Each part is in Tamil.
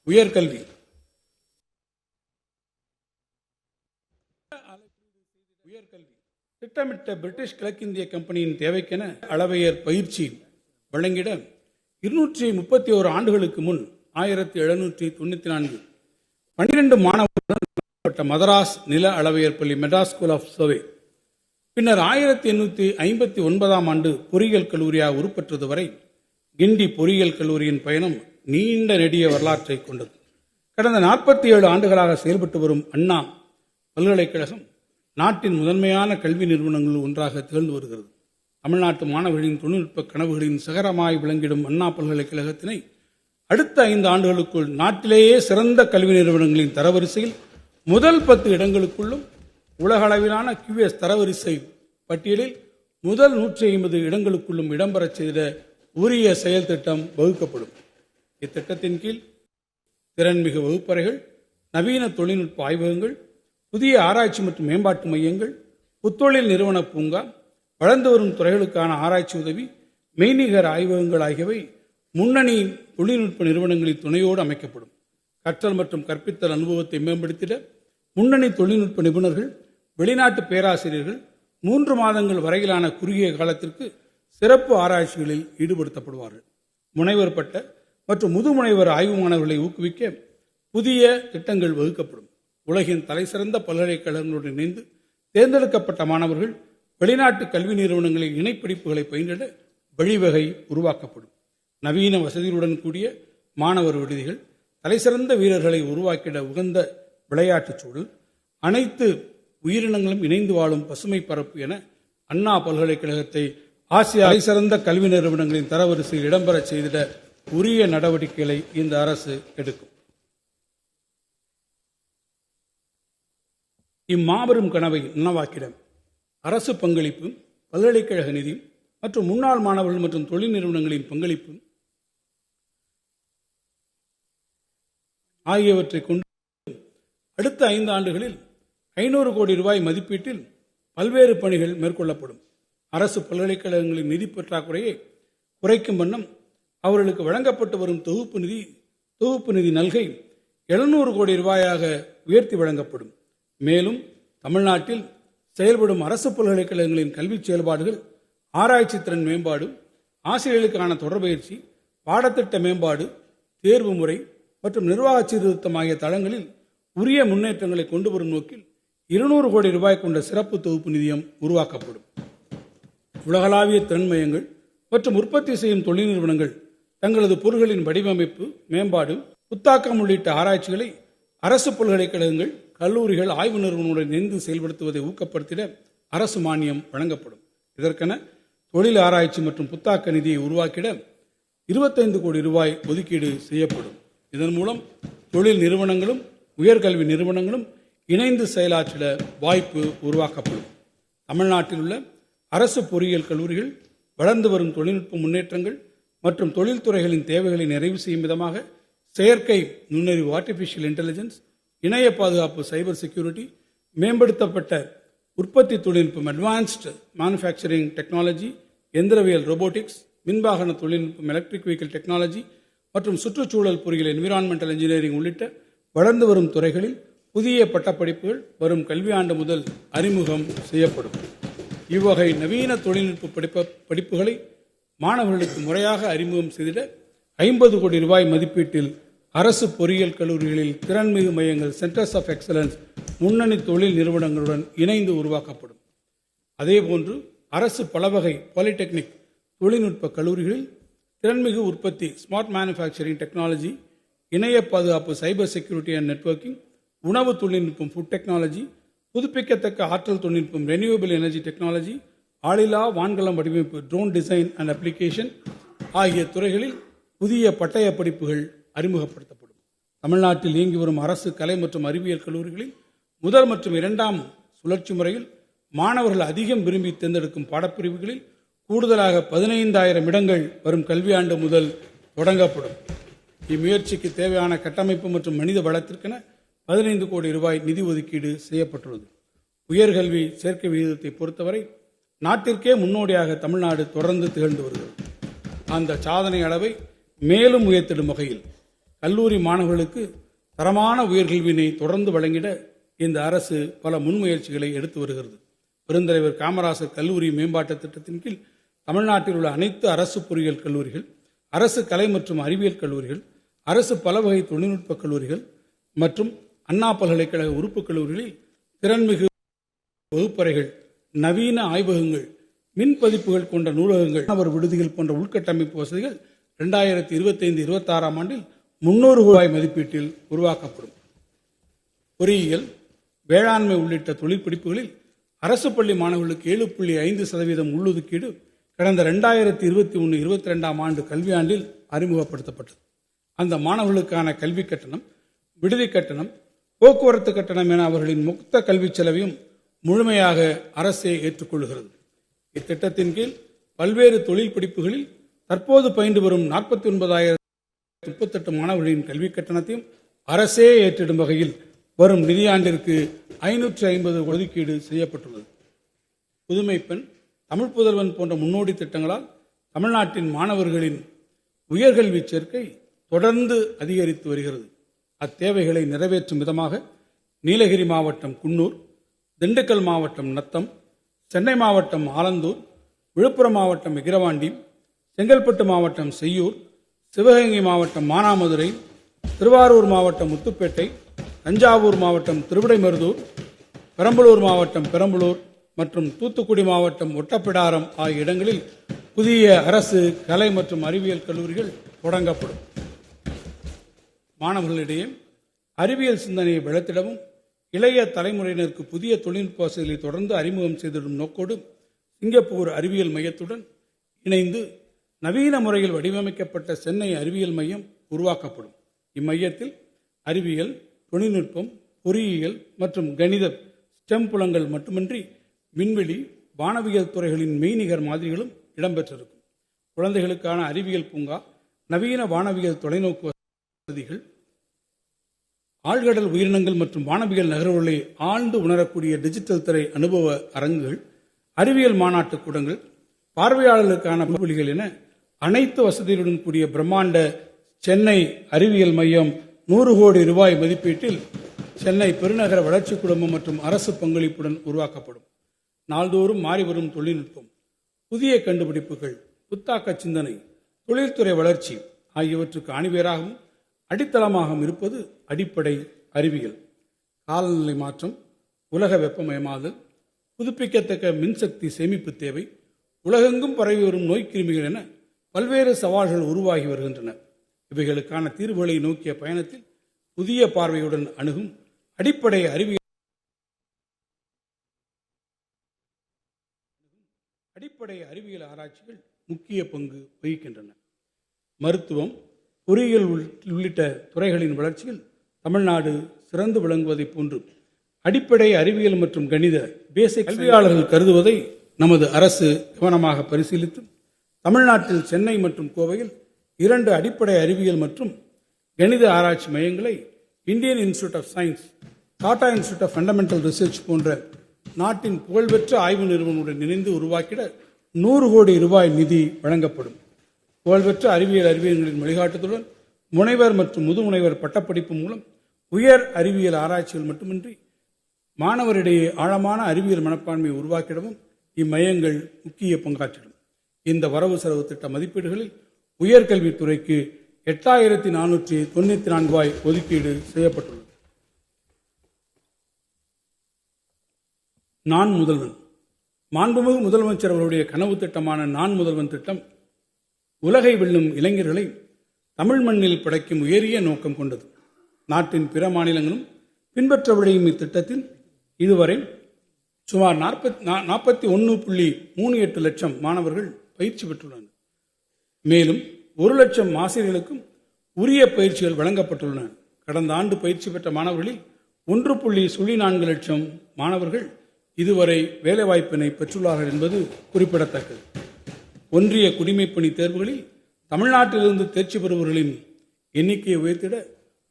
உயர்கல்வி திட்டமிட்ட பிரிட்டிஷ் கிழக்கிந்திய கம்பெனியின் தேவைக்கென அளவையர் பயிற்சி வழங்கிட 231 ஆண்டுகளுக்கு முன் 1794 12 மாணவர்களுடன் மதராஸ் நில அளவையர் பள்ளி மெட்ராஸ் ஸ்கூல் ஆஃப் சர்வே பின்னர் 1859 ஆண்டு பொறியியல் கல்லூரியாக உருப்பெற்றது வரை கிண்டி பொறியியல் கல்லூரியின் பயணம் நீண்ட நெடிய வரலாற்றை கொண்டது. கடந்த 47 ஆண்டுகளாக செயல்பட்டு வரும் அண்ணா பல்கலைக்கழகம் நாட்டின் முதன்மையான கல்வி நிறுவனங்களில் ஒன்றாக திகழ்ந்து வருகிறது. தமிழ்நாட்டு மாணவர்களின் தொழில்நுட்ப கனவுகளின் சிகரமாய் விளங்கிடும் அண்ணா பல்கலைக்கழகத்தினை அடுத்த 5 ஆண்டுகளுக்குள் நாட்டிலேயே சிறந்த கல்வி நிறுவனங்களின் தரவரிசையில் முதல் 10 இடங்களுக்குள்ளும் உலக அளவிலான QS தரவரிசை பட்டியலில் முதல் 150 இடங்களுக்குள்ளும் இடம்பெறச் செய்த உரிய செயல் திட்டம் வகுக்கப்படும். இத்திட்டத்தின் கீழ் திறன்மிகு வகுப்பறைகள், நவீன தொழில்நுட்ப ஆய்வகங்கள், புதிய ஆராய்ச்சி மற்றும் மேம்பாட்டு மையங்கள், புத்தொழில் நிறுவன பூங்கா, வளர்ந்து வரும் துறைகளுக்கான ஆராய்ச்சி உதவி, மெய்நிகர் ஆய்வகங்கள் ஆகியவை முன்னணி தொழில்நுட்ப நிறுவனங்களின் துணையோடு அமைக்கப்படும். கற்றல் மற்றும் கற்பித்தல் அனுபவத்தை மேம்படுத்திட முன்னணி தொழில்நுட்ப நிபுணர்கள், வெளிநாட்டு பேராசிரியர்கள் 3 மாதங்கள் வரையிலான குறுகிய காலத்திற்கு சிறப்பு ஆராய்ச்சிகளில் ஈடுபடுத்தப்படுவார்கள். முனைவர் பட்ட மற்றும் முதுமுனைவர் ஆய்வு மாணவர்களை ஊக்குவிக்க புதிய திட்டங்கள் வகுக்கப்படும். உலகின் தலைசிறந்த பல்கலைக்கழகங்களுடன் இணைந்து தேர்ந்தெடுக்கப்பட்ட மாணவர்கள் வெளிநாட்டு கல்வி நிறுவனங்களின் இணைப்படிப்புகளை பயின்றிட வழிவகை உருவாக்கப்படும். நவீன வசதிகளுடன் கூடிய மாணவர் விடுதிகள், தலைசிறந்த வீரர்களை உருவாக்கிட உகந்த விளையாட்டுச் சூழல், அனைத்து உயிரினங்களும் இணைந்து வாழும் பசுமை பரப்பு என அண்ணா பல்கலைக்கழகத்தை ஆசிய தலைசிறந்த கல்வி நிறுவனங்களின் தரவரிசையில் இடம்பெறச் செய்திட உரிய நடவடிக்கைகளை இந்த அரசு எடுக்கும். இம்மாபெரும் கனவை நனவாக்கிட அரசு பங்களிப்பு, பல்கலைக்கழக நிதி மற்றும் முன்னாள் மாணவர்கள் மற்றும் தொழில் நிறுவனங்களின் பங்களிப்பு ஆகியவற்றை கொண்டு அடுத்த 5 ஆண்டுகளில் 500 கோடி ரூபாய் மதிப்பீட்டில் பல்வேறு பணிகள் மேற்கொள்ளப்படும். அரசு பல்கலைக்கழகங்களின் நிதி பற்றாக்குறையை குறைக்கும் வண்ணம் அவர்களுக்கு வழங்கப்பட்டு வரும் தொகுப்பு நிதி நல்கை 700 கோடி ரூபாயாக உயர்த்தி வழங்கப்படும். மேலும் தமிழ்நாட்டில் செயல்படும் அரசு பல்கலைக்கழகங்களின் கல்வி செயல்பாடுகள், ஆராய்ச்சி திறன் மேம்பாடு, ஆசிரியர்களுக்கான தொடர்பயிற்சி, பாடத்திட்ட மேம்பாடு, தேர்வு முறை மற்றும் நிர்வாக சீர்திருத்தம் ஆகிய தளங்களில் உரிய முன்னேற்றங்களை கொண்டு வரும் நோக்கில் 200 கோடி ரூபாய் கொண்ட சிறப்பு தொகுப்பு நிதியம் உருவாக்கப்படும். உலகளாவிய திறன் மையங்கள் மற்றும் உற்பத்தி செய்யும் தொழில் நிறுவனங்கள் தங்களது பொருட்களின் வடிவமைப்பு, மேம்பாடு, புத்தாக்கம் உள்ளிட்ட ஆராய்ச்சிகளை அரசு பல்கலைக்கழகங்கள், கல்லூரிகள், ஆய்வு நிறுவனங்களுடன் இணைந்து செயல்படுத்துவதை ஊக்கப்படுத்திட அரசு மானியம் வழங்கப்படும். இதற்கென தொழில் ஆராய்ச்சி மற்றும் புத்தாக்க நிதியை உருவாக்கிட 25 கோடி ரூபாய் ஒதுக்கீடு செய்யப்படும். இதன் மூலம் தொழில் நிறுவனங்களும் உயர்கல்வி நிறுவனங்களும் இணைந்து செயலாற்றிட வாய்ப்பு உருவாக்கப்படும். தமிழ்நாட்டில் உள்ள அரசு பொறியியல் கல்லூரிகள் வளர்ந்து வரும் தொழில்நுட்ப முன்னேற்றங்கள் மற்றும் தொழில்துறைகளின் தேவைகளை நிறைவு செய்யும் விதமாக செயற்கை நுண்ணறிவு ஆர்டிபிஷியல் இன்டெலிஜென்ஸ், இணைய பாதுகாப்பு சைபர் செக்யூரிட்டி, மேம்படுத்தப்பட்ட உற்பத்தி தொழில்நுட்பம் அட்வான்ஸ்டு மேனுஃபேக்சரிங் டெக்னாலஜி, எந்திரவியல் ரோபோட்டிக்ஸ், மின்வாகன தொழில்நுட்பம் எலக்ட்ரிக் வெஹிக்கிள் டெக்னாலஜி மற்றும் சுற்றுச்சூழல் பொறியியல் என்விரான்மெண்டல் இன்ஜினியரிங் உள்ளிட்ட வளர்ந்து வரும் துறைகளில் புதிய பட்டப்படிப்புகள் வரும் கல்வியாண்டு முதல் அறிமுகம் செய்யப்படும். இவ்வகை நவீன தொழில்நுட்ப படிப்புகளை மாணவர்களுக்கு முறையாக அறிமுகம் செய்திட 50 கோடி ரூபாய் மதிப்பீட்டில் அரசு பொறியியல் கல்லூரிகளில் திறன்மிகு மையங்கள், சென்டர்ஸ் ஆஃப் எக்ஸலன்ஸ் முன்னணி தொழில் நிறுவனங்களுடன் இணைந்து உருவாக்கப்படும். அதேபோன்று அரசு பலவகை பாலிடெக்னிக் தொழில்நுட்ப கல்லூரிகளில் திறன்மிகு உற்பத்தி, ஸ்மார்ட் மேனுஃபேக்சரிங் டெக்னாலஜி, இணைய பாதுகாப்பு சைபர் செக்யூரிட்டி அண்ட் நெட்வொர்க்கிங், உணவு தொழில்நுட்பம் ஃபுட் டெக்னாலஜி, புதுப்பிக்கத்தக்க ஆற்றல் தொழில்நுட்பம் ரெனியூவபிள் எனர்ஜி டெக்னாலஜி, ஆளில்லா வான்கலம் வடிவமைப்பு ட்ரோன் டிசைன் அண்ட் அப்ளிகேஷன் ஆகிய துறைகளில் புதிய பட்டய படிப்புகள் அறிமுகப்படுத்தப்படும். தமிழ்நாட்டில் இயங்கி வரும் அரசு கலை மற்றும் அறிவியல் கல்லூரிகளில் முதல் மற்றும் 2ஆம் சுழற்சி முறையில் மாணவர்கள் அதிகம் விரும்பி தேர்ந்தெடுக்கும் பாடப்பிரிவுகளில் கூடுதலாக 15,000 இடங்கள் வரும் கல்வியாண்டு முதல் தொடங்கப்படும். இம்முயற்சிக்கு தேவையான கட்டமைப்பு மற்றும் மனித வளத்திற்கென 15 கோடி ரூபாய் நிதி ஒதுக்கீடு செய்யப்பட்டுள்ளது. உயர்கல்வி சேர்க்கை விகிதத்தை பொறுத்தவரை நாட்டிற்கே முன்னோடியாக தமிழ்நாடு தொடர்ந்து திகழ்ந்து வருகிறது. அந்த சாதனை அளவை மேலும் உயர்த்திடும் வகையில் கல்லூரி மாணவர்களுக்கு தரமான உயர்கல்வியினை தொடர்ந்து வழங்கிட இந்த அரசு பல முன்முயற்சிகளை எடுத்து வருகிறது. பெருந்தலைவர் காமராசர் கல்லூரி மேம்பாட்டு திட்டத்தின் கீழ் தமிழ்நாட்டில் உள்ள அனைத்து அரசு பொறியியல் கல்லூரிகள், அரசு கலை மற்றும் அறிவியல் கல்லூரிகள், அரசு பலவகை தொழில்நுட்ப கல்லூரிகள் மற்றும் அண்ணா பல்கலைக்கழக உறுப்பு கல்லூரிகளில் திறன்மிகு வகுப்பறைகள், நவீன ஆய்வகங்கள், மின் பதிப்புகள் கொண்ட நூலகங்கள், மாணவர் விடுதிகள் போன்ற உள்கட்டமைப்பு வசதிகள் 2025-26 ஆண்டில் 300 ரூபாய் மதிப்பீட்டில் உருவாக்கப்படும். பொறியியல், வேளாண்மை உள்ளிட்ட தொழில் படிப்புகளில் அரசு பள்ளி மாணவர்களுக்கு 7.5% உள்ளொதுக்கீடு கடந்த 2021-22 ஆண்டு கல்வியாண்டில் அறிமுகப்படுத்தப்பட்டது. அந்த மாணவர்களுக்கான கல்வி கட்டணம், விடுதி கட்டணம், போக்குவரத்து கட்டணம் என அவர்களின் மொத்த கல்வி செலவையும் முழுமையாக அரசே ஏற்றுக்கொள்கிறது. இத்திட்டத்தின் கீழ் பல்வேறு தொழில் படிப்புகளில் தற்போது பயின்று வரும் 49,038 மாணவர்களின் கல்வி கட்டணத்தையும் அரசே ஏற்றிடும் வகையில் வரும் நிதியாண்டிற்கு 550 ஒதுக்கீடு செய்யப்பட்டுள்ளது. புதுமை பெண், தமிழ் புதல்வன் போன்ற முன்னோடி திட்டங்களால் தமிழ்நாட்டின் மாணவர்களின் உயர்கல்வி சேர்க்கை தொடர்ந்து அதிகரித்து வருகிறது. அத்தேவைகளை நிறைவேற்றும் விதமாக நீலகிரி மாவட்டம் குன்னூர், திண்டுக்கல் மாவட்டம் நத்தம், சென்னை மாவட்டம் ஆலந்தூர், விழுப்புரம் மாவட்டம் விக்கிரவாண்டி, செங்கல்பட்டு மாவட்டம் செய்யூர், சிவகங்கை மாவட்டம் மானாமதுரை, திருவாரூர் மாவட்டம் முத்துப்பேட்டை, தஞ்சாவூர் மாவட்டம் திருவிடைமருதூர், பெரம்பலூர் மாவட்டம் பெரம்பலூர் மற்றும் தூத்துக்குடி மாவட்டம் ஒட்டப்பிடாரம் ஆகிய இடங்களில் புதிய அரசு கலை மற்றும் அறிவியல் கல்லூரிகள் தொடங்கப்படும். மாணவர்களிடையே அறிவியல் சிந்தனையை வளர்த்திடவும் இளைய தலைமுறையினருக்கு புதிய தொழில்நுட்ப வசதிகளை தொடர்ந்து அறிமுகம் செய்திடும் நோக்கோடு சிங்கப்பூர் அறிவியல் மையத்துடன் இணைந்து நவீன முறையில் வடிவமைக்கப்பட்ட சென்னை அறிவியல் மையம் உருவாக்கப்படும். இம்மையத்தில் அறிவியல், தொழில்நுட்பம், பொறியியல் மற்றும் கணித ஸ்டெம் புலங்கள் மட்டுமின்றி விண்வெளி, வானவியல் துறைகளின் மெய்நிகர் மாதிரிகளும் இடம்பெற்றிருக்கும். குழந்தைகளுக்கான அறிவியல் பூங்கா, நவீன வானவியல் தொலைநோக்கு வசதிகள், ஆழ்கடல் உயிரினங்கள் மற்றும் வானவியல் நகர்வுகளை ஆழ்ந்து உணரக்கூடிய டிஜிட்டல் திரை அனுபவ அரங்குகள், அறிவியல் மாநாட்டு கூடங்கள், பார்வையாளர்களுக்கான புள்ளிகள் என அனைத்து வசதிகளுடன் கூடிய பிரம்மாண்ட சென்னை அறிவியல் மையம் 100 கோடி ரூபாய் மதிப்பீட்டில் சென்னை பெருநகர வளர்ச்சி குழுமம் மற்றும் அரசு பங்களிப்புடன் உருவாக்கப்படும். நாள்தோறும் மாறிவரும் தொழில்நுட்பம், புதிய கண்டுபிடிப்புகள், புத்தாக்க சிந்தனை, தொழில்துறை வளர்ச்சி ஆகியவற்றுக்கு அணிவேராகவும் அடித்தளமாகவும் இருப்பது அடிப்படை அறிவியல். காலநிலை மாற்றம், உலக வெப்பமயமாதல், புதுப்பிக்கத்தக்க மின்சக்தி சேமிப்பு தேவை, உலகெங்கும் பரவி வரும் நோய்க்கிருமிகள் என பல்வேறு சவால்கள் உருவாகி வருகின்றன. இவைகளுக்கான தீர்வுகளை நோக்கிய பயணத்தில் புதிய பார்வையுடன் அணுகும் அடிப்படை அறிவியல் ஆராய்ச்சிகள் முக்கிய பங்கு வகிக்கின்றன. மருத்துவம், பொறியியல் உள்ளிட்ட துறைகளின் வளர்ச்சியில் தமிழ்நாடு சிறந்து விளங்குவதைப் போன்று அடிப்படை அறிவியல் மற்றும் கணித பேசிக் கல்வியாளர்கள் கருதுவதை நமது அரசு கவனமாக பரிசீலித்து தமிழ்நாட்டில் சென்னை மற்றும் கோவையில் 2 அடிப்படை அறிவியல் மற்றும் கணித ஆராய்ச்சி மையங்களை Indian institute of science, Tata institute of fundamental research போன்ற நாட்டின் புகழ்பெற்ற ஆய்வு நிறுவனங்களுடன் இணைந்து உருவாக்கிட 100 கோடி ரூபாய் நிதி வழங்கப்படும். புகழ்பெற்ற அறிவியல்களின் வழிகாட்டுதலுடன் முனைவர் மற்றும் முதுமுனைவர் பட்டப்படிப்பு மூலம் உயர் அறிவியல் ஆராய்ச்சிகள் மட்டுமின்றி மாணவரிடையே ஆழமான அறிவியல் மனப்பான்மையை உருவாக்கிடவும் இம்மையங்கள் முக்கிய பங்காற்றிடும். இந்த வரவு செலவு திட்ட மதிப்பீடுகளில் உயர்கல்வித்துறைக்கு 8,494 ரூபாய் ஒதுக்கீடு செய்யப்பட்டுள்ளது. நான் முதல்வன். மாண்புமிகு முதலமைச்சர் அவருடைய கனவு திட்டமான நான் முதல்வன் திட்டம் உலகை வெல்லும் இளைஞர்களை தமிழ் மண்ணில் படைக்கும் உயரிய நோக்கம் கொண்டது. நாட்டின் பிற மாநிலங்களும் பின்பற்ற விளையும் இத்திட்டத்தில் இதுவரை சுமார் 41.38 லட்சம் மாணவர்கள் பயிற்சி பெற்றுள்ளனர். மேலும் 1 லட்சம் ஆசிரியர்களுக்கும் உரிய பயிற்சிகள் வழங்கப்பட்டுள்ளன. கடந்த ஆண்டு பயிற்சி பெற்ற மாணவர்களில் 1.04 லட்சம் மாணவர்கள் இதுவரை வேலைவாய்ப்பினை பெற்றுள்ளார்கள் என்பது குறிப்பிடத்தக்கது. ஒன்றிய குடிமைப்பணி தேர்வுகளில் தமிழ்நாட்டிலிருந்து தேர்ச்சி பெறுபவர்களின் எண்ணிக்கையை உயர்த்திட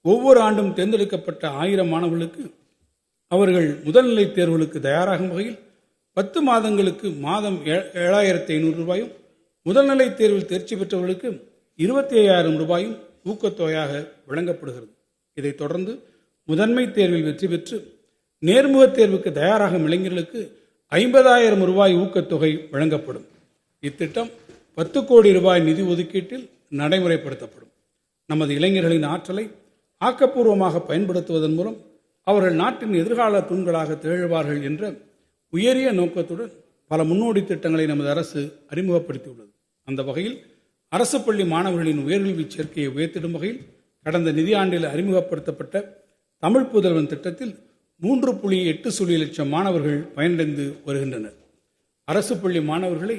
ஒவ்வொரு ஆண்டும் தேர்ந்தெடுக்கப்பட்ட 1000 மாணவர்களுக்கு அவர்கள் முதல்நிலை தேர்வுகளுக்கு தயாராகும் வகையில் 10 மாதங்களுக்கு மாதம் 7,500 ரூபாயும், முதல்நிலை தேர்வில் தேர்ச்சி பெற்றவர்களுக்கு 25,000 ரூபாயும் ஊக்கத்தொகையாக வழங்கப்படுகிறது. இதைத் தொடர்ந்து முதன்மை தேர்வில் வெற்றி பெற்று நேர்முக தேர்வுக்கு தயாராகும் இளைஞர்களுக்கு 50,000 ரூபாய் ஊக்கத்தொகை வழங்கப்படும். இத்திட்டம் 10 கோடி ரூபாய் நிதி ஒதுக்கீட்டில் நடைமுறைப்படுத்தப்படும். நமது இளைஞர்களின் ஆற்றலை ஆக்கப்பூர்வமாக பயன்படுத்துவதன் மூலம் அவர்கள் நாட்டின் எதிர்கால தூண்களாக திகழ்வார்கள் என்ற உயரிய நோக்கத்துடன் பல முன்னோடி திட்டங்களை நமது அரசு அறிமுகப்படுத்தியுள்ளது. அந்த வகையில் அரசு பள்ளி மாணவர்களின் உயர்கல்வி சேர்க்கையை உயர்த்திடும் வகையில் கடந்த நிதியாண்டில் அறிமுகப்படுத்தப்பட்ட தமிழ் புதல்வன் திட்டத்தில் 3.8 லட்சம் மாணவர்கள் பயனடைந்து வருகின்றனர். அரசு பள்ளி மாணவர்களை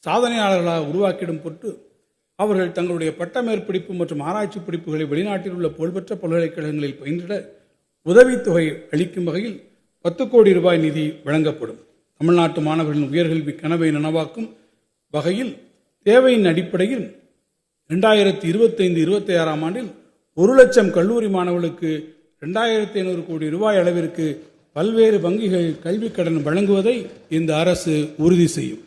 சாதனையாளர்களாக உருவாக்கிடும் பொருட்டு அவர்கள் தங்களுடைய பட்டமேற்படிப்பு மற்றும் ஆராய்ச்சி படிப்புகளை வெளிநாட்டில் உள்ள புகழ்பெற்ற பல்கலைக்கழகங்களில் பயின்றிட உதவித்தொகை அளிக்கும் வகையில் 10 கோடி ரூபாய் நிதி வழங்கப்படும். தமிழ்நாட்டு மாணவர்களின் உயர்கல்வி கனவை நனவாக்கும் வகையில் தேவையின் அடிப்படையில் 2025-26 ஆண்டில் 1 லட்சம் கல்லூரி மாணவர்களுக்கு 2,500 கோடி ரூபாய் அளவிற்கு பல்வேறு வங்கிகள் கல்விக் கடன் வழங்குவதை இந்த அரசு உறுதி செய்யும்.